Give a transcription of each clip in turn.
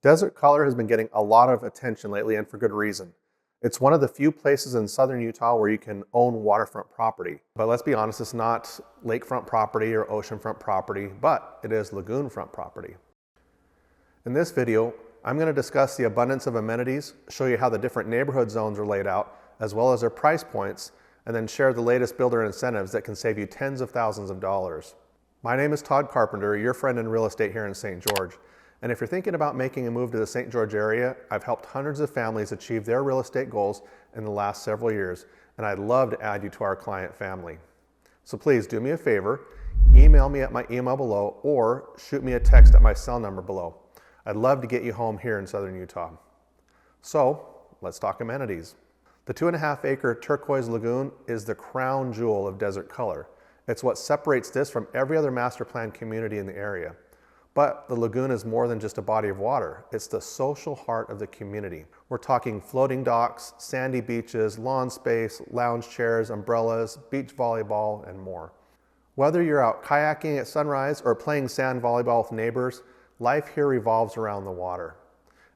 Desert color has been getting a lot of attention lately, and for good reason. It's one of the few places in southern Utah where you can own waterfront property. But let's be honest, it's not lakefront property or oceanfront property, but it is lagoonfront property. In this video, I'm going to discuss the abundance of amenities, show you how the different neighborhood zones are laid out, as well as their price points, and then share the latest builder incentives that can save you tens of thousands of dollars. My name is Todd Carpenter, your friend in real estate here in St. George. And if you're thinking about making a move to the St. George area, I've helped hundreds of families achieve their real estate goals in the last several years, and I'd love to add you to our client family. So please do me a favor, email me at my email below or shoot me a text at my cell number below. I'd love to get you home here in southern Utah. So let's talk amenities. The 2.5-acre turquoise lagoon is the crown jewel of desert color. It's what separates this from every other master plan community in the area. But the lagoon is more than just a body of water. It's the social heart of the community. We're talking floating docks, sandy beaches, lawn space, lounge chairs, umbrellas, beach volleyball, and more. Whether you're out kayaking at sunrise or playing sand volleyball with neighbors, life here revolves around the water.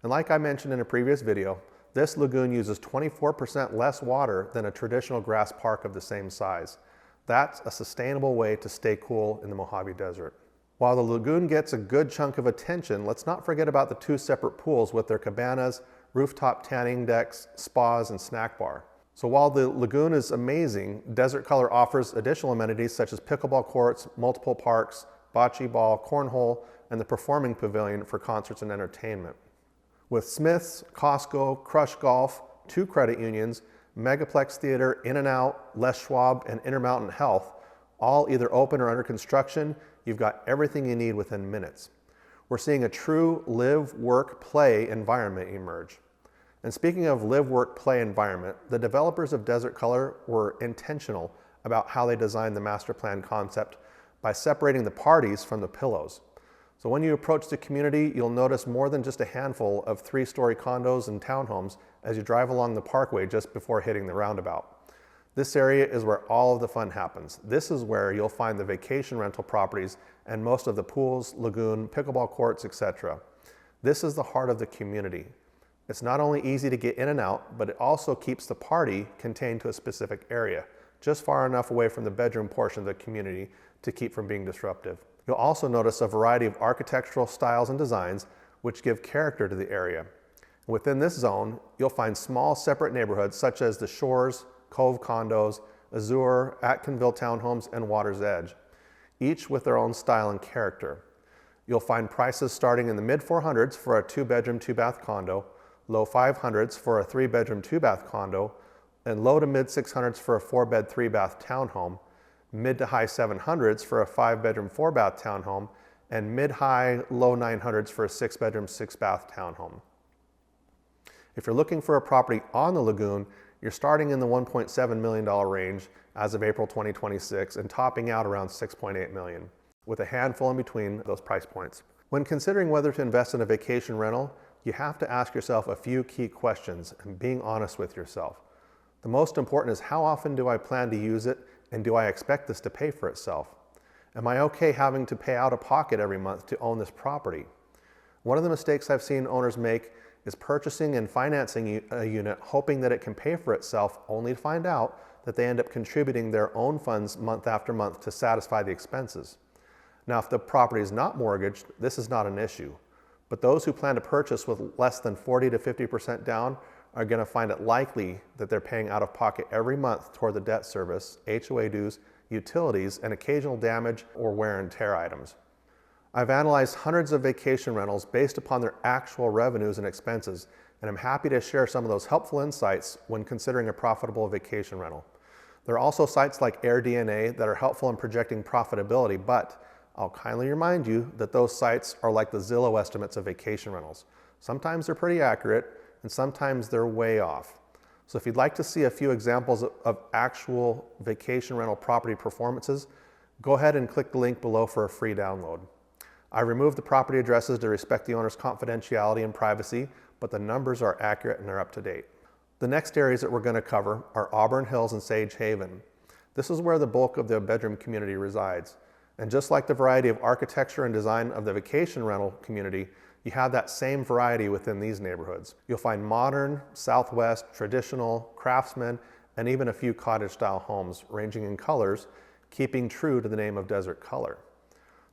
And like I mentioned in a previous video, this lagoon uses 24% less water than a traditional grass park of the same size. That's a sustainable way to stay cool in the Mojave Desert. While the lagoon gets a good chunk of attention, let's not forget about the two separate pools with their cabanas, rooftop tanning decks, spas, and snack bar. So while the lagoon is amazing, Desert Color offers additional amenities such as pickleball courts, multiple parks, bocce ball, cornhole, and the performing pavilion for concerts and entertainment. With Smith's, Costco, Crush Golf, 2 credit unions, Megaplex Theater, In-N-Out, Les Schwab, and Intermountain Health, all either open or under construction, you've got everything you need within minutes. We're seeing a true live, work, play environment emerge. And speaking of live, work, play environment, the developers of Desert Color were intentional about how they designed the master plan concept by separating the parties from the pillows. So when you approach the community, you'll notice more than just a handful of 3-story condos and townhomes as you drive along the parkway just before hitting the roundabout. This area is where all of the fun happens. This is where you'll find the vacation rental properties and most of the pools, lagoon, pickleball courts, etc. This is the heart of the community. It's not only easy to get in and out, but it also keeps the party contained to a specific area, just far enough away from the bedroom portion of the community to keep from being disruptive. You'll also notice a variety of architectural styles and designs which give character to the area. Within this zone, you'll find small separate neighborhoods such as the Shores, Cove Condos, Azure, Atkinsville Townhomes, and Water's Edge, each with their own style and character. You'll find prices starting in the mid-400s for a 2-bedroom, 2-bath condo, low 500s for a 3-bedroom, 2-bath condo, and low to mid-600s for a 4-bed, 3-bath townhome, mid to high 700s for a 5-bedroom, 4-bath townhome, and mid-high, low 900s for a 6-bedroom, 6-bath townhome. If you're looking for a property on the lagoon, you're starting in the $1.7 million range as of April 2026 and topping out around $6.8 million, with a handful in between those price points. When considering whether to invest in a vacation rental, you have to ask yourself a few key questions and being honest with yourself. The most important is, how often do I plan to use it, and do I expect this to pay for itself? Am I okay having to pay out of pocket every month to own this property? One of the mistakes I've seen owners make is purchasing and financing a unit hoping that it can pay for itself, only to find out that they end up contributing their own funds month after month to satisfy the expenses. Now, if the property is not mortgaged, this is not an issue. But those who plan to purchase with less than 40 to 50% down are going to find it likely that they're paying out of pocket every month toward the debt service, HOA dues, utilities, and occasional damage or wear and tear items. I've analyzed hundreds of vacation rentals based upon their actual revenues and expenses, and I'm happy to share some of those helpful insights when considering a profitable vacation rental. There are also sites like AirDNA that are helpful in projecting profitability, but I'll kindly remind you that those sites are like the Zillow estimates of vacation rentals. Sometimes they're pretty accurate, and sometimes they're way off. So if you'd like to see a few examples of actual vacation rental property performances, go ahead and click the link below for a free download. I removed the property addresses to respect the owner's confidentiality and privacy, but the numbers are accurate and they're up to date. The next areas that we're going to cover are Auburn Hills and Sage Haven. This is where the bulk of the bedroom community resides. And just like the variety of architecture and design of the vacation rental community, You have that same variety within these neighborhoods. You'll find modern, Southwest, traditional, craftsman, and even a few cottage-style homes ranging in colors, keeping true to the name of Desert Color.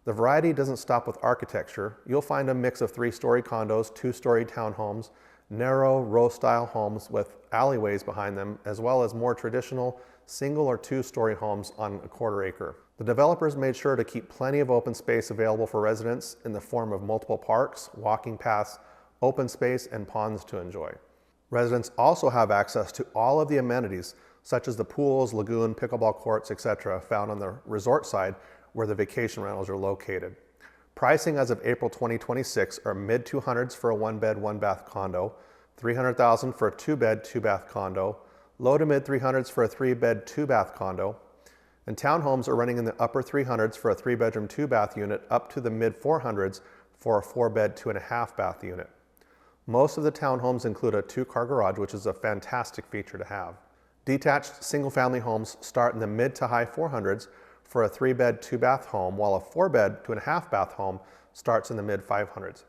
The variety doesn't stop with architecture. You'll find a mix of 3-story condos, 2-story townhomes, narrow row-style homes with alleyways behind them, as well as more traditional single or 2-story homes on a quarter acre. The developers made sure to keep plenty of open space available for residents in the form of multiple parks, walking paths, open space, and ponds to enjoy. Residents also have access to all of the amenities, such as the pools, lagoon, pickleball courts, etc., found on the resort side where the vacation rentals are located. Pricing as of April 2026 are mid-200s for a 1-bed, 1-bath condo, $300,000 for a 2-bed, 2-bath condo, low to mid-300s for a 3-bed, 2-bath condo, and townhomes are running in the upper 300s for a 3-bedroom, 2-bath unit up to the mid-400s for a 4-bed, 2.5-bath unit. Most of the townhomes include a 2-car garage, which is a fantastic feature to have. Detached single-family homes start in the mid to high 400s for a 3-bed, 2-bath home, while a 4-bed, 2.5-bath home starts in the mid-500s.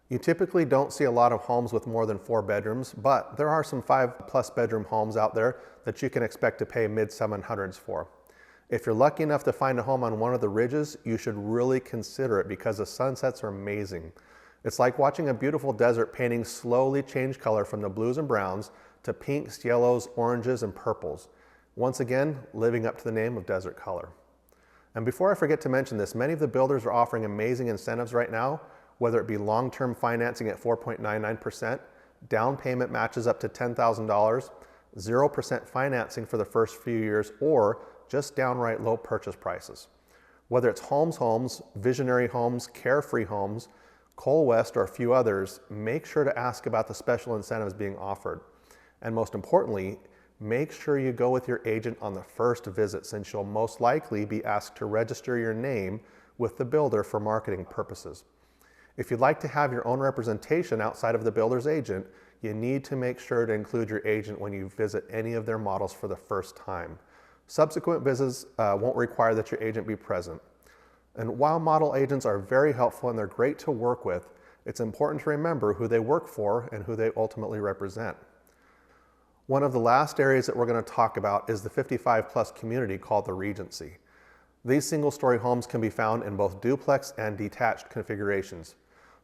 You typically don't see a lot of homes with more than 4 bedrooms, but there are some 5+ bedroom homes out there that you can expect to pay mid-700s for. If you're lucky enough to find a home on one of the ridges, you should really consider it because the sunsets are amazing. It's like watching a beautiful desert painting slowly change color from the blues and browns to pinks, yellows, oranges, and purples. Once again, living up to the name of Desert Color. And before I forget to mention this, many of the builders are offering amazing incentives right now, whether it be long-term financing at 4.99%, down payment matches up to $10,000, 0% financing for the first few years, or just downright low purchase prices. Whether it's Homes, Visionary Homes, Carefree Homes, Cole West, or a few others, make sure to ask about the special incentives being offered. And most importantly, make sure you go with your agent on the first visit, since you'll most likely be asked to register your name with the builder for marketing purposes. If you'd like to have your own representation outside of the builder's agent, you need to make sure to include your agent when you visit any of their models for the first time. Subsequent visits won't require that your agent be present. And while model agents are very helpful and they're great to work with, it's important to remember who they work for and who they ultimately represent. One of the last areas that we're going to talk about is the 55+ community called the Regency. These single-story homes can be found in both duplex and detached configurations.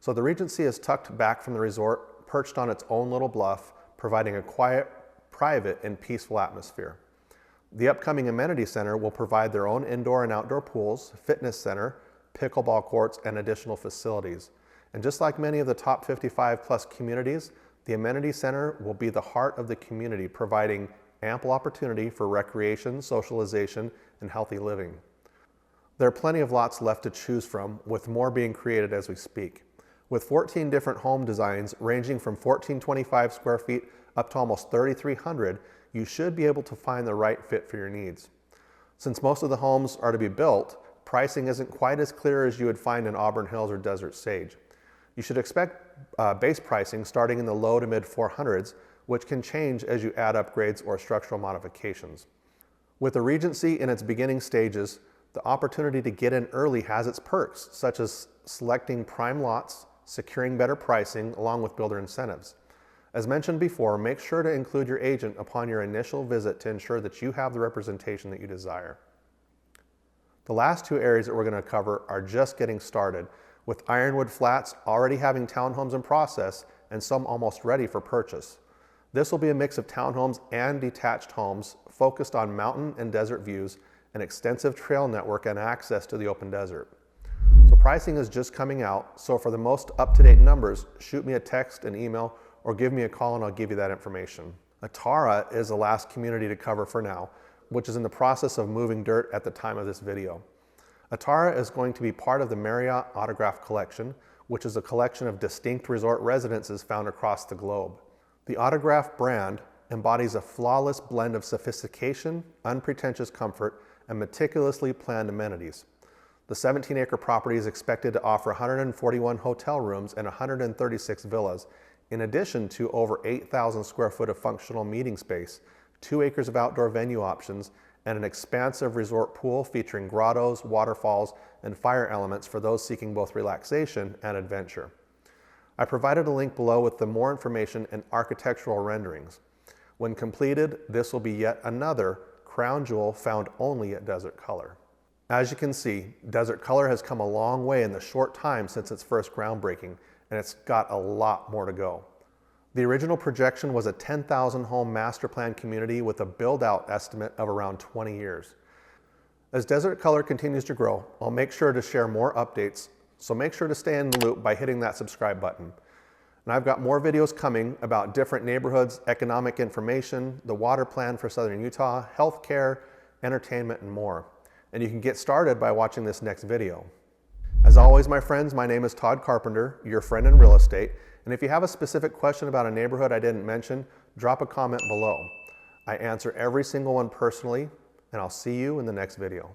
So the Regency is tucked back from the resort, perched on its own little bluff, providing a quiet, private, and peaceful atmosphere. The upcoming amenity center will provide their own indoor and outdoor pools, fitness center, pickleball courts, and additional facilities. And just like many of the top 55+ communities, the amenity center will be the heart of the community, providing ample opportunity for recreation, socialization, and healthy living. There are plenty of lots left to choose from, with more being created as we speak. With 14 different home designs ranging from 1,425 square feet up to almost 3,300, you should be able to find the right fit for your needs. Since most of the homes are to be built, pricing isn't quite as clear as you would find in Auburn Hills or Desert Sage. You should expect base pricing starting in the low to mid 400s, which can change as you add upgrades or structural modifications. With the Regency in its beginning stages, the opportunity to get in early has its perks, such as selecting prime lots, securing better pricing, along with builder incentives. As mentioned before, make sure to include your agent upon your initial visit to ensure that you have the representation that you desire. The last two areas that we're going to cover are just getting started, with Ironwood Flats already having townhomes in process and some almost ready for purchase. This will be a mix of townhomes and detached homes focused on mountain and desert views, an extensive trail network, and access to the open desert. So pricing is just coming out, so for the most up-to-date numbers, shoot me a text, an email, or give me a call and I'll give you that information. Atara is the last community to cover for now, which is in the process of moving dirt at the time of this video. Atara is going to be part of the Marriott Autograph Collection, which is a collection of distinct resort residences found across the globe. The Autograph brand embodies a flawless blend of sophistication, unpretentious comfort, and meticulously planned amenities. The 17-acre property is expected to offer 141 hotel rooms and 136 villas, in addition to over 8,000 square foot of functional meeting space, 2 acres of outdoor venue options, and an expansive resort pool featuring grottos, waterfalls, and fire elements for those seeking both relaxation and adventure. I provided a link below with the more information and architectural renderings. When completed, this will be yet another crown jewel found only at Desert Color. As you can see, Desert Color has come a long way in the short time since its first groundbreaking, and it's got a lot more to go. The original projection was a 10,000 home master plan community with a build-out estimate of around 20 years. As Desert Color continues to grow, I'll make sure to share more updates, so make sure to stay in the loop by hitting that subscribe button. And I've got more videos coming about different neighborhoods, economic information, the water plan for Southern Utah, healthcare, entertainment, and more. And you can get started by watching this next video. As always, my friends, my name is Todd Carpenter, your friend in real estate. And if you have a specific question about a neighborhood I didn't mention, drop a comment below. I answer every single one personally, and I'll see you in the next video.